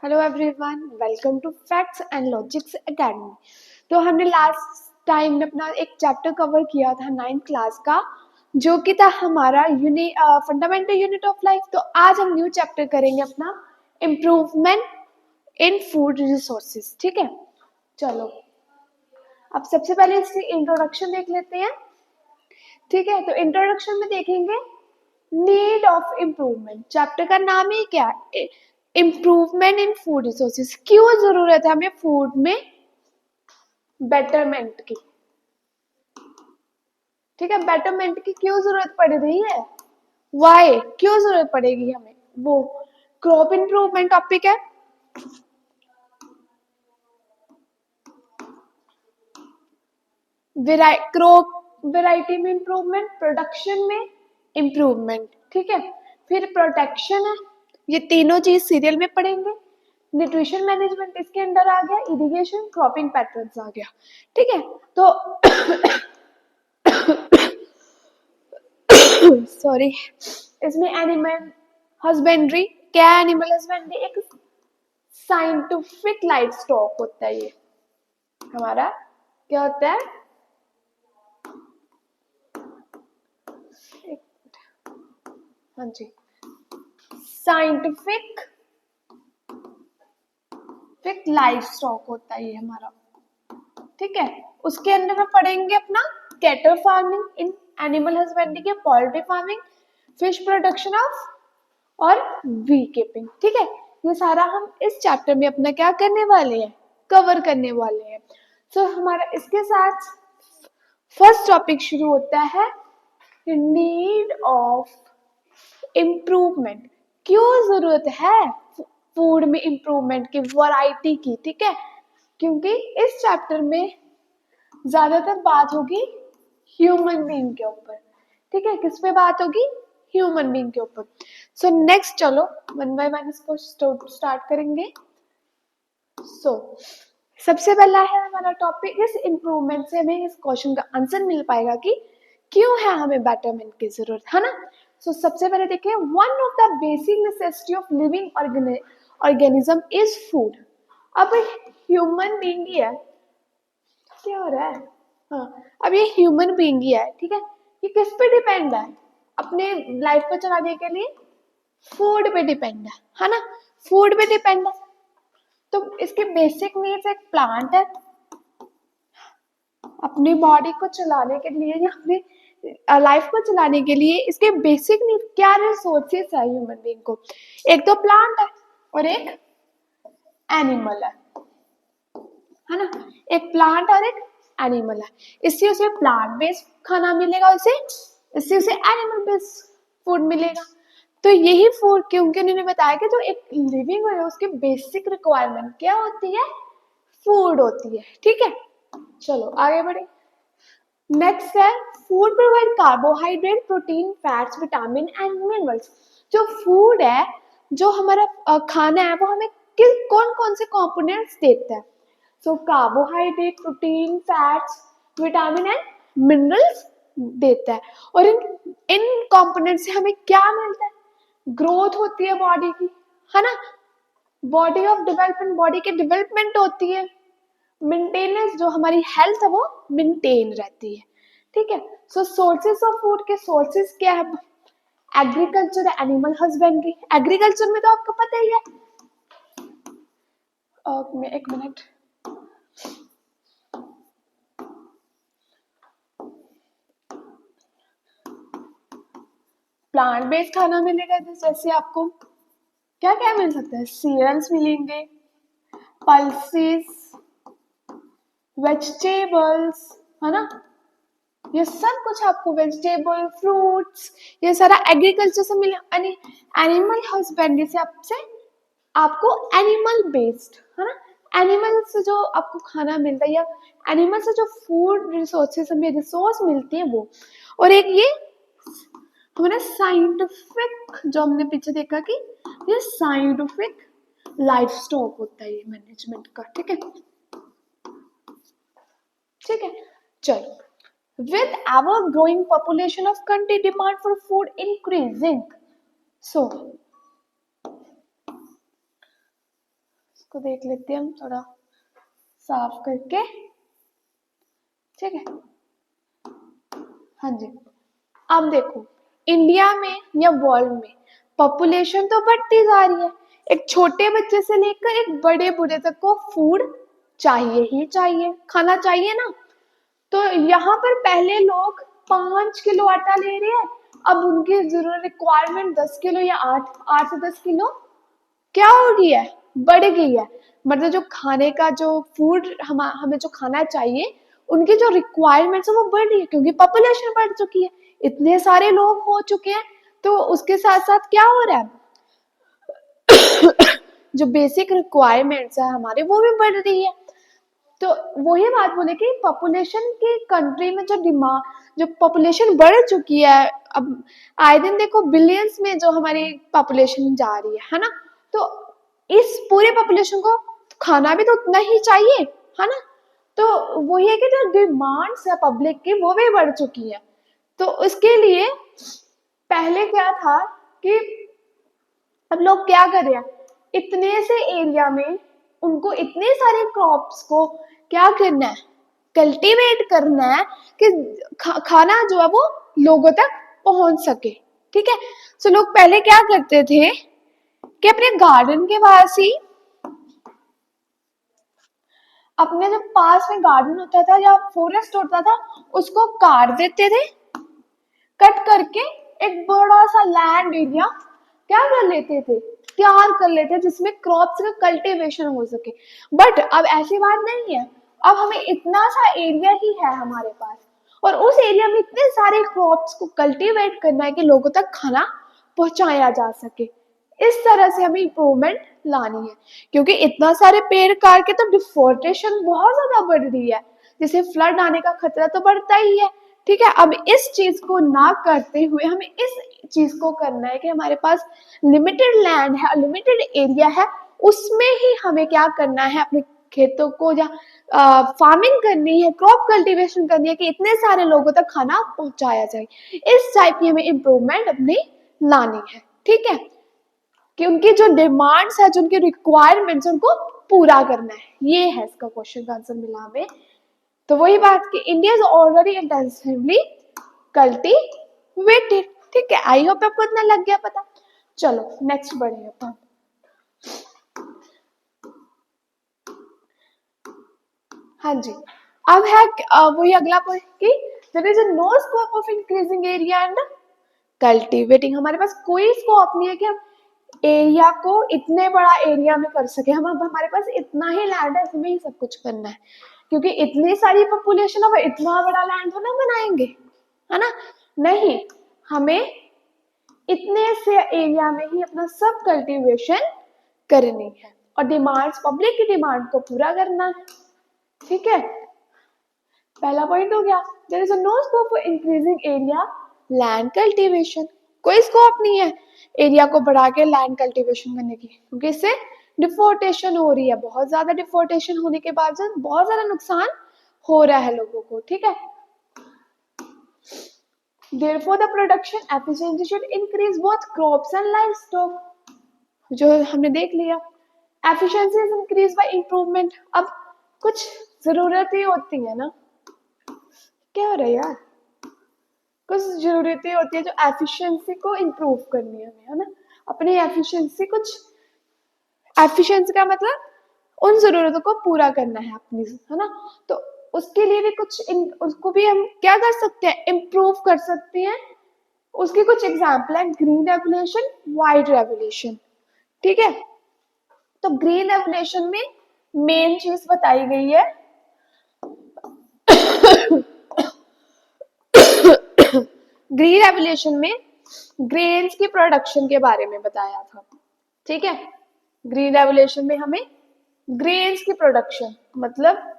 Hello everyone, welcome to facts and logics academy. तो हमने last time में अपना एक चैप्टर कवर किया था 9th क्लास का, जो कि था हमारा फंडामेंटल यूनिट ऑफ लाइफ। तो आज हम न्यू चैप्टर करेंगे अपना इम्प्रूवमेंट इन फूड रिसोर्सेज। ठीक है, चलो अब सबसे पहले इसकी इंट्रोडक्शन देख लेते हैं। ठीक है, तो इंट्रोडक्शन में देखेंगे नीड ऑफ इम्प्रूवमेंट। चैप्टर का नाम ही क्या है? Improvement in food resources. क्यों जरूरत है हमें फूड में बेटरमेंट की? ठीक है, बेटरमेंट की क्यों जरूरत पड़ रही है? वाई, क्यों जरूरत पड़ेगी हमें? वो क्रॉप इम्प्रूवमेंट टॉपिक है। क्रॉप वेराइटी में इम्प्रूवमेंट, प्रोडक्शन में इम्प्रूवमेंट। ठीक है, फिर प्रोटेक्शन है। ये तीनों चीज सीरियल में पढ़ेंगे। न्यूट्रिशन मैनेजमेंट इसके अंडर आ गया, इरिगेशन, क्रॉपिंग पैटर्न्स आ गया। ठीक है, तो सॉरी, इसमें एनिमल हस्बेंड्री क्या है? एनिमल हस्बेंड्री एक साइंटिफिक लाइफ स्टॉक होता है। ये हमारा क्या होता है? हाँ जी, साइंटिफिक लाइफ स्टॉक होता है ये हमारा। ठीक है, उसके अंदर हम पढ़ेंगे अपना cattle farming, in animal husbandry के poultry farming, fish production of और वी कीपिंग। ठीक है, ये सारा हम इस चैप्टर में अपना क्या करने वाले हैं? कवर करने वाले हैं। सो हमारा इसके साथ फर्स्ट टॉपिक शुरू होता है नीड ऑफ इम्प्रूवमेंट। क्यों जरूरत है फूड में इम्प्रूवमेंट की, वैरायटी की? ठीक है, क्योंकि इस चैप्टर में ज्यादातर बात होगी ह्यूमन बीइंग के ऊपर। ठीक है, किस पे बात होगी? ह्यूमन बीइंग के ऊपर। सो नेक्स्ट, चलो वन बाय वन इसको स्टार्ट करेंगे। सो सबसे पहला है हमारा टॉपिक, इस इम्प्रूवमेंट से हमें इस क्वेश्चन का आंसर मिल पाएगा कि क्यों है हमें बेटरमेंट की जरूरत, है ना? सो सबसे पहले देखिए, one of the basic necessity of living organism is food. अब ह्यूमन बीइंग ही है, क्या हो रहा है? हाँ, अब ये ह्यूमन बीइंग ही है। ठीक है, ये किस पे डिपेंड है? अपने लाइफ को चलाने के लिए फूड पे डिपेंड है ना? फूड पे डिपेंड है। तो इसके बेसिक नीड्स, एक प्लांट है अपनी बॉडी को चलाने के लिए या अपनी लाइफ को चलाने के लिए, इसके बेसिक नीड क्या रिसोर्सेस है ह्यूमन बीइंग को? एक तो प्लांट है और एक एनिमल है ना? एक प्लांट और एक एनिमल है। इससे उसे प्लांट बेस्ड खाना मिलेगा, इससे उसे एनिमल बेस्ड फूड मिलेगा। तो यही फूड, क्योंकि उन्होंने बताया कि जो एक लिविंग है उसकी बेसिक रिक्वायरमेंट क्या होती है? फूड होती है। ठीक है, चलो आगे बढ़े। नेक्स्ट है, food provide carbohydrate, protein, fats, vitamin and minerals. जो फूड है, जो हमारा खाना है, वो हमें किस कौन कौन से कंपोनेंट्स देता है? So carbohydrate, protein, fats, vitamin and minerals देता है। और इन इन कंपोनेंट से हमें क्या मिलता है? ग्रोथ होती है बॉडी की, है ना? बॉडी ऑफ डेवलपमेंट, बॉडी की डेवलपमेंट होती है। मेंटेनेंस, जो हमारी हेल्थ है वो मेंटेन रहती है। ठीक है, सो सोर्सेस ऑफ फूड के सोर्सेस क्या है? Agriculture, animal husbandry. एग्रीकल्चर में तो आपको पता ही है। एक मिनट, प्लांट बेस्ड खाना मिलेगा, जैसे आपको क्या क्या मिल सकता है? सीरियल्स मिलेंगे, पल्सेस, वेजिटेबल्स, है ना? ये सब कुछ आपको वेजिटेबल, फ्रूट्स, ये सारा एग्रीकल्चर से मिले। एनिमल हस्बेंड्री से आपसे आपको एनिमल बेस्ड, है ना? एनिमल से जो आपको खाना मिलता है या एनिमल से जो फूड रिसोर्सेस हमें रिसोर्स मिलती है वो। और एक ये हमारा साइंटिफिक, जो हमने पीछे देखा कि ये साइंटिफिक लाइफ स्टॉक होता है ये मैनेजमेंट का। ठीक है, ठीक है, चलो। With our growing population of country, demand for food increasing. So, इसको देख लेते हैं हम थोड़ा साफ करके, ठीक है। हाँ जी, अब देखो इंडिया में या वर्ल्ड में पॉपुलेशन तो बढ़ती जा रही है, एक छोटे बच्चे से लेकर एक बड़े बूढ़े तक को फूड चाहिए ही चाहिए, खाना चाहिए ना। तो यहाँ पर पहले लोग 5 किलो आटा ले रहे हैं, अब उनकी जरूरत रिक्वायरमेंट 10 किलो या 8 से 10 किलो क्या हो गई है, बढ़ गई है। मतलब जो खाने का जो फूड हमें जो खाना चाहिए, उनकी जो रिक्वायरमेंट्स है वो बढ़ रही है, क्योंकि पॉपुलेशन बढ़ चुकी है, इतने सारे लोग हो चुके हैं। तो उसके साथ साथ क्या हो रहा है, जो बेसिक रिक्वायरमेंट्स है हमारे वो भी बढ़ रही है। तो वही बात बोले कि पॉपुलेशन की कंट्री में जो डिमांड, जो पॉपुलेशन बढ़ चुकी है, अब आए दिन देखो बिलियंस में जो हमारी पॉपुलेशन जा रही है ना। तो इस पूरे पॉपुलेशन को खाना भी तो उतना ही चाहिए, है ना। तो वही है कि जो डिमांड्स है पब्लिक की वो भी बढ़ चुकी है। तो उसके लिए पहले क्या था कि अब लोग क्या कर रहे हैं, इतने से एरिया में उनको इतने सारे क्रॉप्स को क्या करना है, कल्टीवेट करना है कि खाना जो है वो लोगों तक पहुंच सके, ठीक है। तो लोग पहले क्या करते थे कि अपने गार्डन के पास ही, अपने जो पास में गार्डन होता था या फॉरेस्ट होता था उसको काट देते थे, कट करके एक बड़ा सा लैंड एरिया क्या कर लेते थे, तैयार कर लेते थे, जिसमें क्रॉप्स का कल्टीवेशन हो सके। बट अब ऐसी बात नहीं है, अब हमें इतना सा एरिया ही है हमारे पास, और उस एरिया में इतने सारे क्रॉप्स को कल्टीवेट करना है कि लोगों तक खाना पहुंचाया जा सके। इस तरह से हमें इम्प्रूवमेंट लानी है, क्योंकि इतना सारे पेड़ काट के तो डिफोरेस्टेशन बहुत ज्यादा बढ़ रही है, जैसे फ्लड आने का खतरा तो बढ़ता ही है, ठीक है। अब इस चीज को ना करते हुए हमें इस चीज को करना है कि हमारे पास लिमिटेड लैंड है, लिमिटेड एरिया है, उसमें ही हमें क्या करना है, अपने खेतों को या फार्मिंग करनी है, क्रॉप कल्टीवेशन करनी है कि इतने सारे लोगों तक खाना पहुंचाया जाए। इस टाइप की हमें इम्प्रूवमेंट अपनी लानी है, ठीक है, कि उनकी जो डिमांड्स है, जो उनकी रिक्वायरमेंट्स उनको पूरा करना है। ये है इसका क्वेश्चन का आंसर मिला हमें। तो वही बात कि India is already intensively cultivated, ठीक है। आई होप आपको इतना लग गया पता। चलो नेक्स्ट बढ़े अपन। हाँ जी, अब है वही अगला पॉइंट कि there is no scope of increasing area and cultivating. हमारे पास कोई स्कोप नहीं है कि हम एरिया को इतने बड़ा एरिया में कर सके, हम अब हमारे पास इतना ही लैंड है, इसमें ही सब कुछ करना है, क्योंकि इतनी सारी पॉपुलेशन अब इतना बड़ा लैंड तो ना बनाएंगे, है ना। नहीं, हमें इतने से एरिया में ही अपना सब कल्टीवेशन करनी है और डिमांड्स, पब्लिक की डिमांड को पूरा करना है, ठीक है। पहला पॉइंट हो गया, there is no scope for increasing area land cultivation. कोई स्कोप नहीं है एरिया को बढ़ा के लैंड कल्टीवेशन करने की, क्योंकि इससे डिफोर्टेशन हो रही है, बहुत ज्यादा डिफोर्टेशन होने के बाद बहुत ज्यादा नुकसान हो रहा है लोगों को, ठीक है। Therefore, the production efficiency should increase both crops and livestock. जो हमने देख लिया, efficiency is increased by improvement. अब कुछ जरूरतें होती है ना, क्या हो रहा है यार, कुछ जरूरतें होती है जो एफिशिएंसी को इम्प्रूव करनी है हमें, है ना। अपनी एफिशिएंसी, कुछ एफिशिएंसी का मतलब उन जरूरतों को पूरा करना है अपनी, है ना। तो उसके लिए भी उसको भी हम क्या कर सकते हैं, इम्प्रूव कर सकते हैं। उसके कुछ एग्जाम्पल है, ग्रीन रेवोल्यूशन, वाइट रेवोल्यूशन, ठीक है। तो ग्रीन रेवोल्यूशन में मेन चीज बताई गई है ग्रीन रेवोल्यूशन में ग्रेन्स की प्रोडक्शन के बारे में बताया था, ठीक है। ग्रीन रेवोल्यूशन में हमें ग्रेन्स की प्रोडक्शन मतलब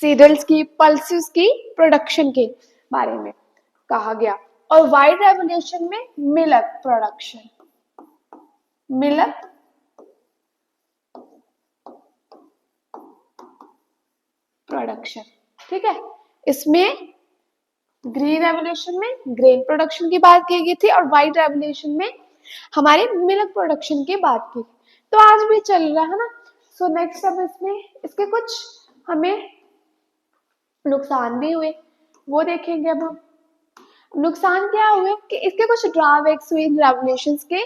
सीरियल्स की, पल्सेस की प्रोडक्शन के बारे में कहा गया, और व्हाइट रेवोल्यूशन में मिल्क प्रोडक्शन, मिल्क प्रोडक्शन, ठीक है। इसमें ग्रीन रेवोल्यूशन में ग्रेन प्रोडक्शन की बात की गई थी और व्हाइट रेवोल्यूशन में हमारे मिल्क प्रोडक्शन की बात की। तो आज भी चल रहा है ना, सो नेक्स्ट अब इसमें इसके कुछ हमें नुकसान भी हुए, वो देखेंगे अब हम। नुकसान क्या हुए कि इसके कुछ ड्रॉबैक्स हुए रेगुलेशंस के,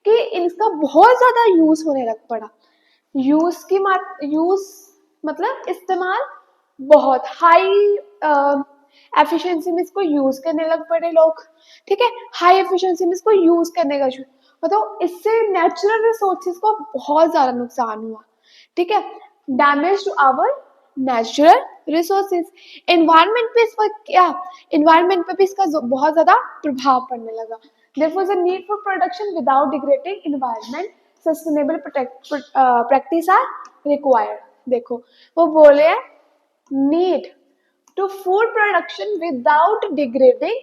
कि इनका बहुत ज्यादा यूज होने लग पड़ा। यूज मतलब इस्तेमाल बहुत हाई एफिशिएंसी में इसको यूज करने लग पड़े लोग, ठीक है। हाई एफिशिएंसी में इसको यूज करने का मतलब इससे नेचुरल रिसोर्सेज को बहुत ज्यादा नुकसान हुआ, ठीक है। Damage to our natural resources, environment पे इसका क्या, एनवायरनमेंट पे भी इसका बहुत ज्यादा प्रभाव पड़ने लगा। Therefore, the need for production without degrading environment, sustainable practice are required. देखो वो बोले हैं need to food production without degrading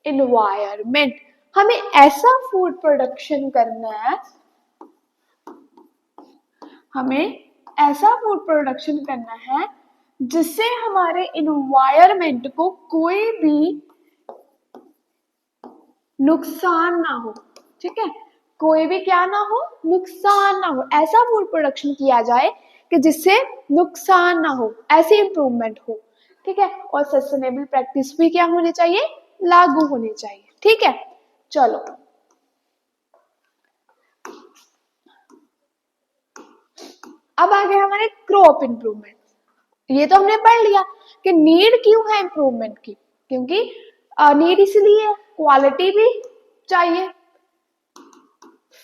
environment। हमें ऐसा फूड प्रोडक्शन करना है, हमें ऐसा फूड प्रोडक्शन करना है जिससे हमारे इन्वायरमेंट को कोई भी नुकसान ना हो, ठीक है। कोई भी क्या ना हो, नुकसान ना हो। ऐसा फूड प्रोडक्शन किया जाए कि जिससे नुकसान ना हो, ऐसी इंप्रूवमेंट हो, ठीक है। और सस्टेनेबल प्रैक्टिस भी क्या होनी चाहिए, लागू होनी चाहिए, ठीक है। चलो अब आ गए हमारे क्रॉप इंप्रूवमेंट। ये तो हमने पढ़ लिया कि नीड क्यों है इंप्रूवमेंट की, क्योंकि नीड इसलिए क्वालिटी भी चाहिए।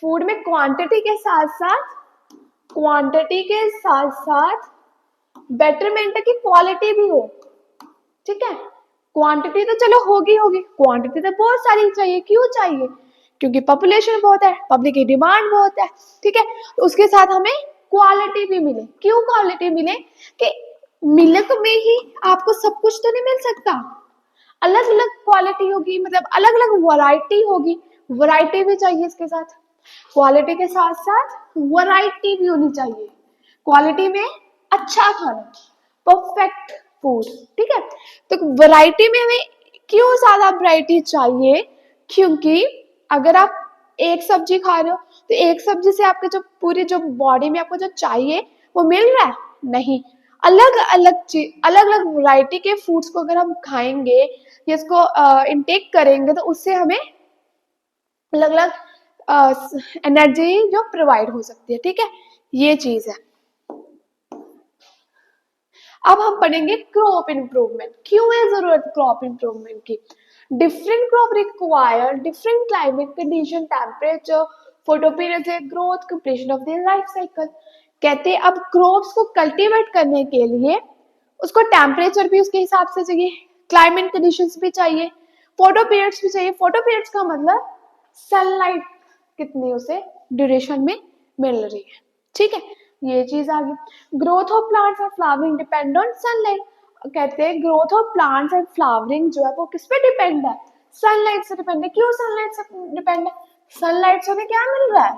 फूड में क्वांटिटी के साथ साथ बेटरमेंट की क्वालिटी भी हो, ठीक है। क्वांटिटी तो चलो होगी, क्वांटिटी तो बहुत सारी चाहिए। क्यों चाहिए, क्योंकि पॉपुलेशन बहुत है, पब्लिक की डिमांड बहुत है, ठीक है। तो उसके साथ हमें क्वालिटी भी मिले। क्यों क्वालिटी मिले, कि मिल्क में ही आपको सब कुछ तो नहीं मिल सकता, अलग अलग क्वालिटी होगी, मतलब अलग अलग वैरायटी होगी, वैरायटी भी चाहिए इसके साथ। क्वालिटी के साथ साथ वैरायटी भी होनी चाहिए। क्वालिटी में अच्छा खाना, परफेक्ट फूड, ठीक है। तो वैरायटी में हमें क्यों ज्यादा वैरायटी चाहिए, क्योंकि अगर आप एक सब्जी खा रहे हो तो एक सब्जी से आपके जो पूरी जो बॉडी में आपको जो चाहिए वो मिल रहा है, नहीं। अलग अलग वैरायटी के फूड्स को अगर हम खाएंगे या इसको इनटेक करेंगे तो उससे हमें अलग अलग एनर्जी जो प्रोवाइड हो सकती है, ठीक है। ये चीज है। अब हम पढ़ेंगे क्रॉप इंप्रूवमेंट। क्यों है जरूरत क्रॉप इंप्रूवमेंट की। Different crop require different climate condition, temperature, photoperiod, growth, completion of their life cycle. कहते हैं अब क्रॉप्स को कल्टीवेट करने के लिए उसको टेम्परेचर भी उसके हिसाब से चाहिए, क्लाइमेट कंडीशंस भी चाहिए, फोटो पीरियड्स भी चाहिए। फोटो पीरियड्स का मतलब सनलाइट कितनी उसे ड्यूरेशन में मिल रही है, ठीक है। ये चीज आ गई। ग्रोथ ऑफ प्लांट्स और फ्लावरिंग डिपेंड ऑन सनलाइट। कहते हैं growth of plants and flowering जो है वो किस पे डिपेंड है, सनलाइट से डिपेंड है। क्यों सनलाइट से डिपेंड है, सनलाइट से उन्हें क्या मिल रहा है,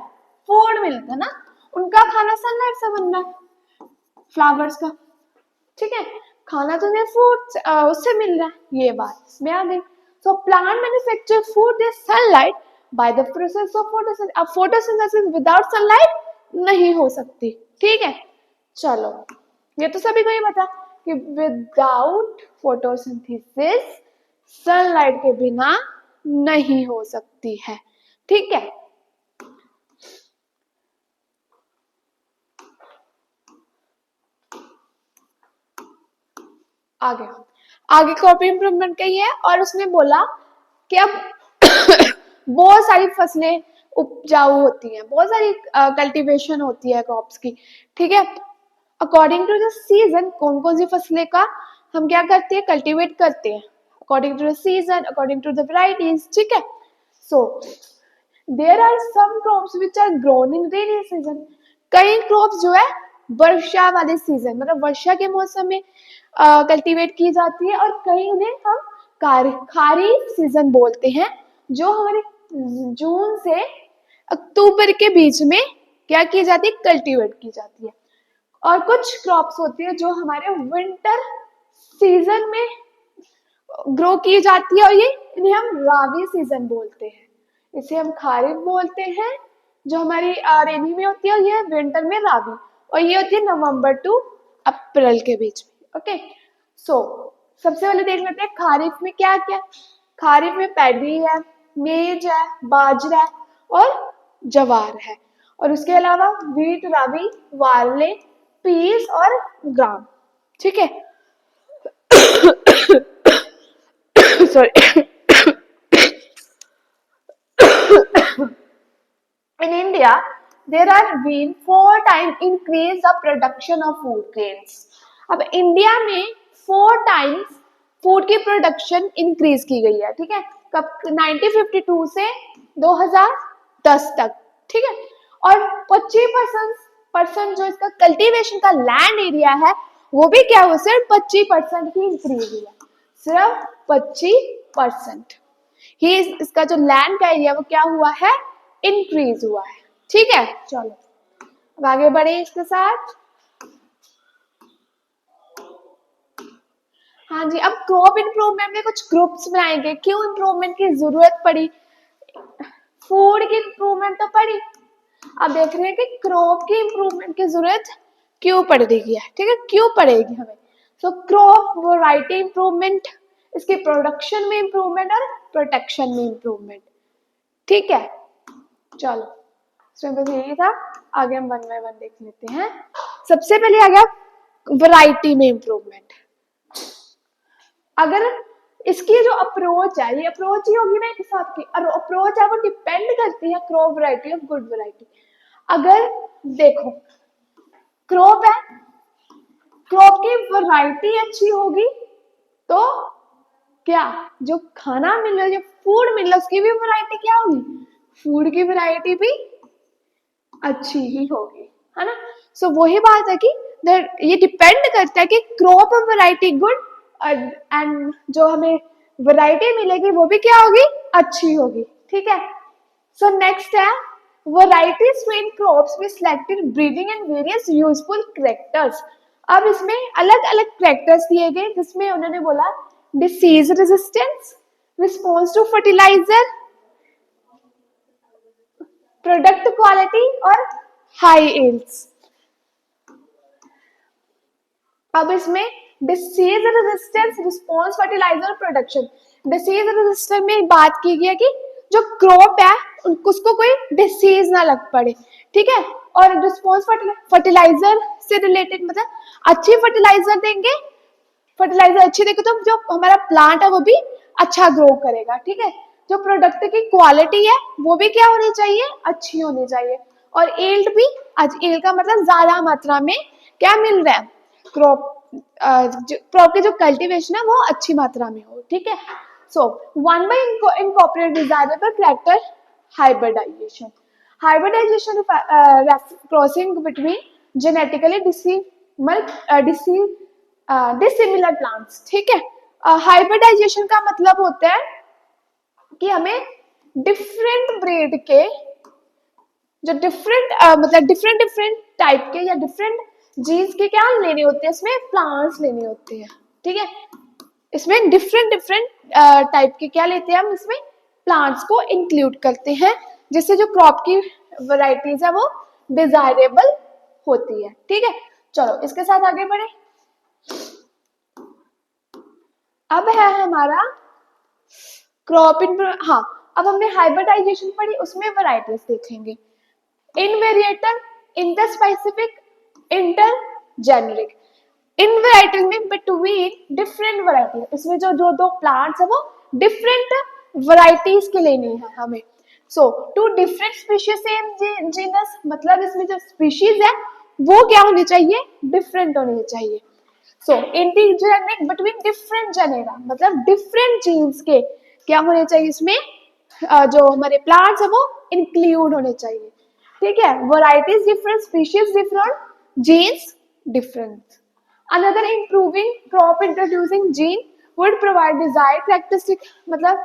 फूड मिलता है ना, उनका खाना सनलाइट से बन रहा है, फ्लावर्स का, ठीक है। खाना तो उन्हें फूड उससे मिल रहा है, ये बात इसमें आ गई। So plant manufacture food they sunlight by the process of photosynthesis. अब फोटोसिंथेसिस विदाउट सनलाइट नहीं हो सकती, ठीक है। चलो ये तो सभी को ही पता कि विदाउट फोटोसिंथेसिस सनलाइट के बिना नहीं हो सकती है, ठीक है। आगे क्रॉप इंप्रूवमेंट का ही है, और उसने बोला कि अब बहुत सारी फसलें उपजाऊ होती हैं, बहुत सारी कल्टीवेशन होती है क्रॉप्स की, ठीक है। अकॉर्डिंग टू द सीजन कौन कौन सी फसलें का हम क्या करते हैं, कल्टीवेट करते हैं, according to the season, according to the varieties, ठीक है। So there are some crops which are grown in rainy season. कई क्रॉप्स जो है वर्षा वाले सीजन मतलब वर्षा के मौसम में कल्टीवेट की जाती है, और कई उन्हें हम खरीफ सीजन बोलते हैं, जो हमारे जून से अक्टूबर के बीच में क्या की जाती है, कल्टीवेट की जाती है। और कुछ क्रॉप्स होती है जो हमारे विंटर सीजन में ग्रो की जाती है, और ये इन्हें हम राबी सीजन बोलते हैं। इसे हम खरीफ बोलते हैं जो हमारी रेनी में होती है, और ये विंटर में राबी। और ये होती है नवंबर टू अप्रैल के बीच में। ओके, सो सबसे पहले देख लेते हैं खारिफ में क्या क्या। खारिफ में पैडी है, मेज है, बाजरा है और जवार है, और उसके अलावा वीट, रावी, वाले, पीस और ग्राम। ठीक है, sorry. In India, there are been 4 times increase the production of food grains. अब इंडिया में 4 times फूड की प्रोडक्शन इंक्रीज की गई है। ठीक है, कब? 1952 से 2010 तक। ठीक है, और 25% जो इसका कल्टीवेशन का लैंड एरिया है वो भी क्या हुआ, सिर्फ 25% ही इंक्रीज हुआ, सिर्फ 25% ही इसका जो लैंड का एरिया वो क्या हुआ है, इंक्रीज हुआ है। ठीक है, चलो अब आगे बढ़े इसके साथ। हाँ जी, अब क्रॉप इम्प्रूवमेंट में कुछ ग्रुप्स बनाएंगे। क्यों इम्प्रूवमेंट की जरूरत पड़ी? फूड की इम्प्रूवमेंट तो पड़ी, अब देख रहे हैं कि क्रॉप की इम्प्रूवमेंट की जरूरत क्यों पड़ रही है। ठीक है, क्यों पड़ेगी हमें? सो क्रॉप वैरायटी इम्प्रूवमेंट, इसके प्रोडक्शन में इम्प्रूवमेंट और प्रोटेक्शन में इम्प्रूवमेंट। ठीक है, चलो इसमें बस यही था, आगे हम 1 बाय 1 देख लेते हैं। सबसे पहले आ गया वैरायटी में इम्प्रूवमेंट। अगर इसकी जो अप्रोच है, ये अप्रोच ही होगी ना एक हिसाब की, और अप्रोच है वो डिपेंड करती है क्रॉप वैरायटी और गुड वैरायटी। अगर देखो क्रॉप है, क्रॉप की वैरायटी अच्छी होगी तो क्या जो खाना मिल रहा है, जो फूड मिल रहा है उसकी भी वैरायटी क्या होगी, फूड की वैरायटी भी अच्छी ही होगी, है ना। सो वही बात है कि ये डिपेंड करता है कि क्रॉप और वैरायटी गुड एंड जो हमें वैरायटी मिलेगी वो भी क्या होगी, अच्छी होगी। ठीक है, सो नेक्स्ट है वैरायटी स्ट्रेन क्रॉप्स में selected breeding and various useful characters. अब इसमें अलग अलग कैरेक्टर्स दिए गए, जिसमें उन्होंने बोला disease resistance, response to fertilizer, product quality और हाई यील्ड्स। अब इसमें disease resistance, response, fertilizer, production. Disease resistance में बात की गई है कि जो क्रॉप है उसको कोई डिसीज ना लग पड़े। ठीक है, और रिस्पॉन्स फर्टिलाइजर से रिलेटेड, मतलब अच्छी फर्टिलाइजर देंगे, फर्टिलाइजर अच्छी देंगे तो जो हमारा प्लांट है वो भी अच्छा ग्रो करेगा। ठीक है, जो प्रोडक्ट की क्वालिटी है वो भी क्या होनी चाहिए, अच्छी होनी चाहिए, और यील्ड भी, यील्ड का मतलब ज्यादा मात्रा में क्या मिल रहा है, क्रॉप क्रॉप की जो कल्टीवेशन है वो अच्छी मात्रा में हो। ठीक है, सो 1 by incorporate desirable character hybridization. Hybridization crossing between genetically dissimilar plants. ठीक है, हाइब्रिडाइजेशन का मतलब होता है कि हमें डिफरेंट ब्रीड के जो मतलब डिफरेंट टाइप के या डिफरेंट जीन्स के क्या लेने होते हैं, इसमें प्लांट्स लेने होते हैं। ठीक है, इसमें डिफरेंट टाइप के क्या लेते हैं हम, इसमें प्लांट्स को इंक्लूड करते हैं, जिससे जो क्रॉप की वैरायटीज है वो डिजायरेबल होती है। ठीक है, चलो इसके साथ आगे बढ़े। अब है हमारा क्रॉप इन, हाँ अब हमने हाइब्रिडाइजेशन पढ़ी, उसमें वैरायटीज देखेंगे। इनवेरिएटर, इंटरस्पेसिफिक, इंटर जेनेरिक। इन वैरायटीज में बिटवीन डिफरेंट वैरायटी, इसमें जो जो दो प्लांट्स है वो डिफरेंट वैरायटीज के लेने हैं हमें। So two different species same genus, मतलब इसमें जो स्पीशीज है वो क्या होनी चाहिए, डिफरेंट होनी चाहिए। सो इंटीजेनिक बिटवीन डिफरेंट जेनेरा, मतलब डिफरेंट जीन्स के क्या होने चाहिए इसमें, जो हमारे प्लांट्स है वो इंक्लूड होने चाहिए। ठीक है, varieties different, species different, genes different. Another improving crop introducing gene would provide desired characteristic, मतलब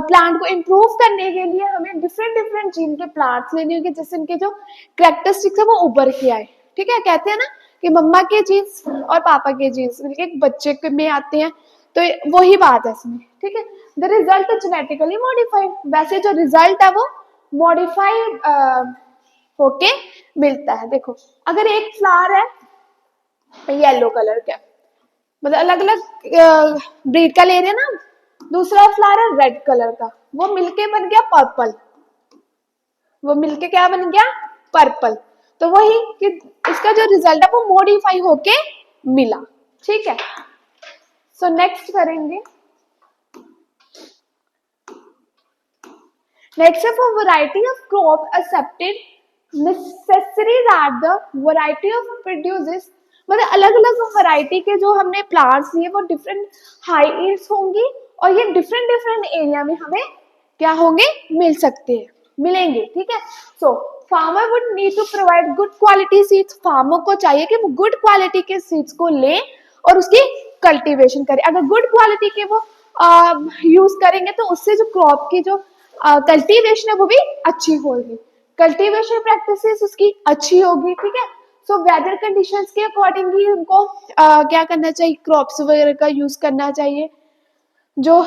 प्लांट को इम्प्रूव करने के लिए हमें डिफरेंट जीन के प्लांट्स लेने होंगे, जिससे इनके जो कैरेक्टरिस्टिक्स है वो उभर के आए। ठीक है, कहते हैं ना कि मम्मा के जीन्स और पापा के जीन्स मिलके एक बच्चे में आते हैं, तो वही बात है इसमें। ठीक है, द रिजल्ट जेनेटिकली मॉडिफाइड, वैसे जो रिजल्ट है वो मॉडिफाइड होके मिलता है। देखो अगर एक फ्लावर है येलो कलर का, मतलब अलग अलग ब्रीड का ले रहे हैं ना, दूसरा फ्लावर है रेड कलर का, वो मिलके बन गया पर्पल, वो मिलके क्या बन गया पर्पल। तो वही कि इसका जो रिजल्ट है वो मॉडिफाई होके मिला, ठीक है। सो नेक्स्ट करेंगे, नेक्स्ट है for variety of crop accepted necessary that the variety of produces, मतलब अलग अलग वैरायटी के जो हमने प्लांट्स लिए वो डिफरेंट हाई यील्ड्स होंगी, और ये डिफरेंट डिफरेंट एरिया में हमें क्या होंगे मिल सकते हैं, मिलेंगे, ठीक है। So farmer would need to provide good quality seeds, farmer को चाहिए कि वो गुड क्वालिटी के सीड्स को ले और उसकी कल्टीवेशन करे। अगर गुड क्वालिटी के वो यूज करेंगे तो उससे जो क्रॉप की जो कल्टीवेशन है वो भी अच्छी होगी, कल्टीवेशन प्रैक्टिसेस उसकी अच्छी होगी, ठीक है। सो वेदर कंडीशंस के अकॉर्डिंग ही उनको क्या करना चाहिए, क्रॉप्स वगैरह का यूज करना चाहिए, जो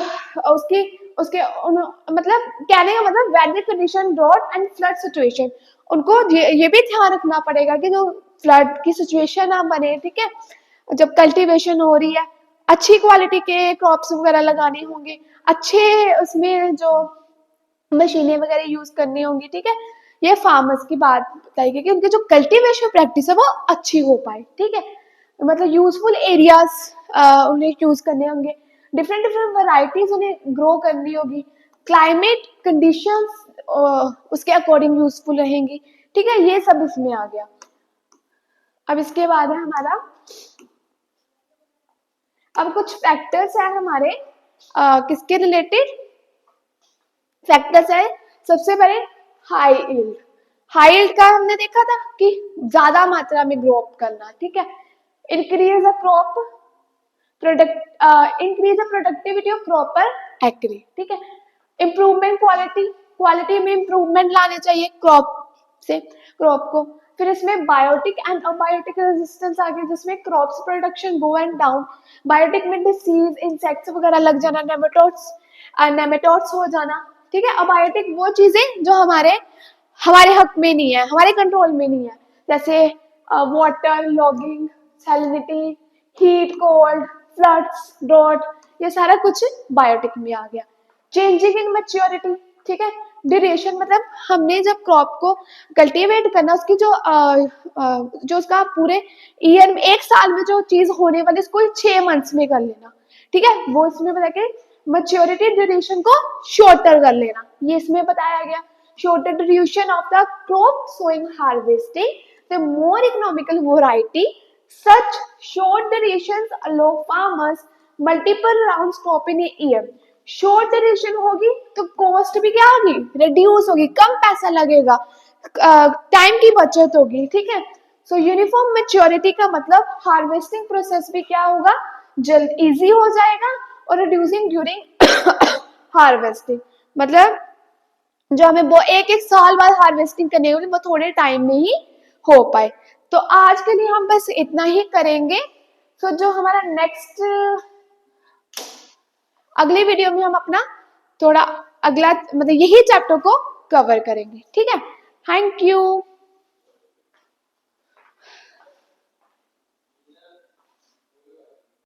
उसकी उसके मतलब कहने का मतलब weather condition, drought and flood situation, उनको ये भी ध्यान रखना पड़ेगा कि जो फ्लड की सिचुएशन ना बने, ठीक है। जब कल्टीवेशन हो रही है अच्छी क्वालिटी के क्रॉप्स वगैरह लगाने होंगे, अच्छे उसमें जो मशीनें वगैरह यूज करनी होंगी, ठीक है। ये फार्मर्स की बात बताएगी कि उनके जो कल्टीवेशन प्रैक्टिस है वो अच्छी हो पाए, ठीक है। मतलब यूजफुल एरियाज उन्हें यूज करने होंगे, डिफरेंट डिफरेंट वैरायटीज उन्हें ग्रो करनी होगी, क्लाइमेट कंडीशंस उसके अकॉर्डिंग यूजफुल रहेंगी, ठीक है। ये सब इसमें आ गया। अब इसके बाद है हमारा, अब कुछ फैक्टर्स है हमारे किसके रिलेटेड, फैक्टर्स है सबसे पहले हाई यील्ड। हाई यील्ड का हमने देखा था कि ज्यादा मात्रा में ग्रो अप करना, ठीक है। Increase the crop product, increase the productivity of crop per acre, ठीक है। इम्प्रूवमेंट क्वालिटी, क्वालिटी में इम्प्रूवमेंट लाने चाहिए क्रॉप से, क्रॉप को। फिर इसमें बायोटिक एंड अबायोटिक रेजिस्टेंस आ गया, जिसमें crops production go and down, biotic में डिसीज इंसेक्ट्स वगैरह लग जाना, नेमेटोड्स हो जाना, ठीक है। अबायोटिक वो चीजें जो हमारे हमारे हक में नहीं है, हमारे कंट्रोल में नहीं है, जैसे waterlogging, salinity, heat, cold, floods, drought, ये सारा कुछ बायोटिक में आ गया। चेंजिंग इन मैच्योरिटी, ठीक है। ड्यूरेशन मतलब हमने जब क्रॉप को कल्टीवेट करना, उसकी जो उसका पूरे ईयर में एक साल में जो चीज होने वाली उसको 6 मंथ्स में कर लेना, ठीक है। वो इसमें बता के मैच्योरिटी ड्यूरेशन को शॉर्टर कर लेना, ये इसमें बताया गया। Shorter duration of the crop sowing harvesting the more economical variety, such short durations allow farmers multiple rounds crop in a year। Short duration होगी तो कॉस्ट भी क्या होगी, रिड्यूस होगी, कम पैसा लगेगा, टाइम की बचत होगी, ठीक है। सो यूनिफॉर्म मैच्योरिटी का मतलब हार्वेस्टिंग प्रोसेस भी क्या होगा, जल्द इजी हो जाएगा, और रिड्यूसिंग ड्यूरिंग हार्वेस्टिंग, मतलब जो हमें वो एक एक साल बाद हार्वेस्टिंग करनी होगी वो थोड़े टाइम में ही हो पाए। तो आज के लिए हम बस इतना ही करेंगे। तो जो हमारा नेक्स्ट अगले वीडियो में हम अपना थोड़ा अगला मतलब यही चैप्टर को कवर करेंगे, ठीक है। Thank you.